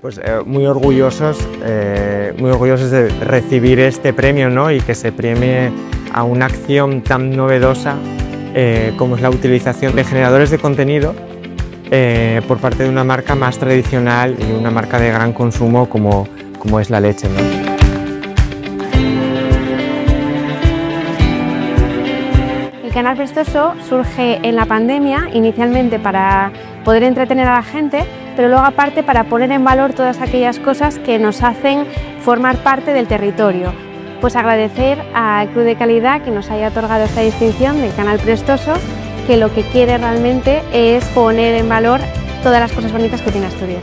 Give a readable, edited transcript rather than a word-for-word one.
Pues muy orgullosos de recibir este premio, ¿no? Y que se premie a una acción tan novedosa como es la utilización de generadores de contenido por parte de una marca más tradicional y una marca de gran consumo como es la leche, ¿no? El canal Prestoso surge en la pandemia, inicialmente para poder entretener a la gente, pero luego aparte para poner en valor todas aquellas cosas que nos hacen formar parte del territorio. Pues agradecer a Cruz de Calidad que nos haya otorgado esta distinción del canal Prestoso, que lo que quiere realmente es poner en valor todas las cosas bonitas que tiene Asturias.